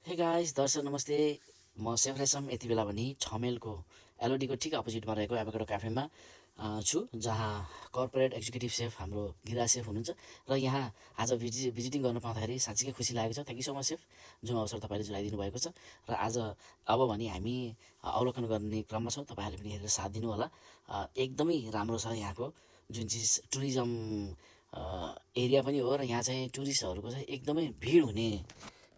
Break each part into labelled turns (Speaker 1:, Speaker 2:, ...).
Speaker 1: Hey guys दर्शक नमस्ते। म सेफ रेसम यति बेला भने छमेलको एलओडीको ठिक अपोजिटमा रहेको एभोकाडो क्याफेमा छु, जहाँ कर्पोरेट एक्जिक्युटिभ सेफ हाम्रो गिराज सेफ हुनुहुन्छ र यहाँ आज भिजिटिङ गर्न पाउँदाखेरि साँच्चीकै खुसी लागेको छ। Thank you so much safe, जुन अवसर तपाईँले जुटाइदिनु भएको छ। र आज अब भने हामी अवलोकन गर्ने क्रममा छौँ। तपाईँहरूले पनि हेरेर साथ दिनु होला। एकदमै राम्रो छ यहाँको जुन चिज टुरिज्म एरिया पनि हो र यहाँ चाहिँ टुरिस्टहरूको चाहिँ एकदमै भिड हुने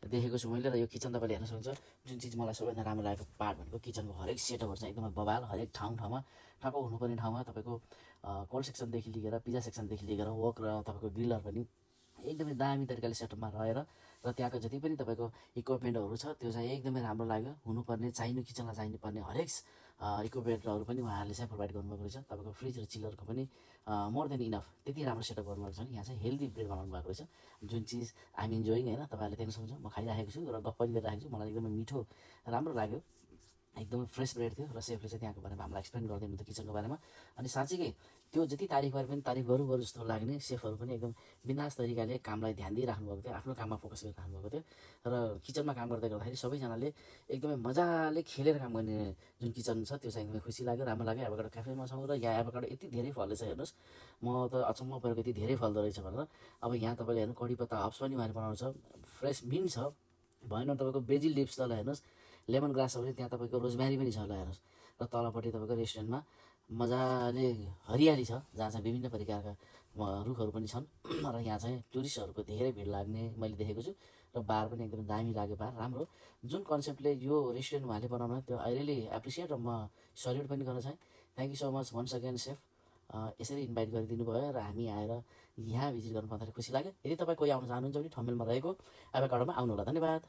Speaker 1: देखेको छु मैले। र यो किचन तपाईँले हेर्न सक्नुहुन्छ। जुन चिज मलाई सबैभन्दा राम्रो लागेको पार्ट भनेको किचनको हरेक सेटअपहरू चाहिँ एकदमै बबाल, हरेक ठाउँमा ठ्याक्क हुनुपर्ने ठाउँमा तपाईँको कोल्ड सेक्सनदेखि लिएर पिज्जा सेक्सनदेखि लिएर वक र तपाईँको ग्रिलर पनि एकदमै दामी तरिकाले सेटअपमा रहेर र त्यहाँको जति पनि तपाईँको इक्विपमेन्टहरू छ त्यो चाहिँ एकदमै राम्रो लाग्यो। हुनुपर्ने किचनलाई चाहिनुपर्ने हरेक इक्विपमेन्टहरू पनि उहाँहरूले चाहिँ प्रोभाइड गर्नुभएको रहेछ। तपाईँको फ्रिज र चिलरको पनि मोर देन इनफ त्यति राम्रो सेटअप गर्नुभएको छ नि। यहाँ चाहिँ हेल्दी ब्रेड बनाउनु भएको रहेछ, जुन चिज आइम इन्जोइङ होइन। तपाईँहरूले देख्न सक्नुहुन्छ, म खाइरहेको छु र गफ पनि गरिरहेको छु। मलाई एकदमै मिठो राम्रो लाग्यो, एकदमै फ्रेस ब्रेड थियो। र सेफले चाहिँ त्यहाँको बारेमा हामीलाई एक्सप्लेन गर्दै हुनुहुन्थ्यो किचनको बारेमा। अनि साँच्चीकै त्यो जति तारिफ गरे पनि तारिफ गरौँ जस्तो लाग्ने। सेफहरू पनि एकदम बिन्दास तरिकाले कामलाई ध्यान दिइराख्नु भएको थियो, आफ्नो काममा फोकस गरिराख्नु भएको थियो। र किचनमा काम गर्दै गर्दाखेरि सबैजनाले एकदमै मजाले खेलेर काम गर्ने जुन किचन छ त्यो चाहिँ एकदमै खुसी लाग्यो, राम्रो लाग्यो। एभोकाडो क्याफेमा छौँ र यहाँ एभोकाडो यति धेरै फल्दैछ हेर्नुहोस्। म त अचम्म परेको यति धेरै फल्दो रहेछ भनेर। अब यहाँ तपाईँले हेर्नु कडी पत्ता हब्स पनि उहाँले बनाउनु छ, फ्रेस मिन्ट छ, भएन तपाईँको बेजिल लिप्स तल हेर्नुहोस्, लेमन ग्रास पनि त्यहाँ तपाईँको रोजमेरी पनि छ होला हेर्नुहोस्। र तलपट्टि तपाईँको रेस्टुरेन्टमा मजाले हरियाली छ, जहाँ चाहिँ विभिन्न प्रकारका रुखहरू पनि छन्। र यहाँ चाहिँ टुरिस्टहरूको धेरै भिड लाग्ने मैले देखेको छु। र बार पनि एकदमै दामी लाग्यो, बार राम्रो। जुन कन्सेप्टले यो रेस्टुरेन्ट उहाँले बनाउनु त्यो आई रियली एप्रिसिएट, र म सल्युट पनि गर्न चाहेँ। Thank you so much once again safe, यसरी इन्भाइट गरिदिनु भयो र हामी आएर यहाँ भिजिट गर्नु पाउँदाखेरि खुसी लाग्यो। यदि तपाईँ कोही आउन चाहनुहुन्छ भने ठमेलमा रहेको एभोकाडोमा आउनु होला। धन्यवाद।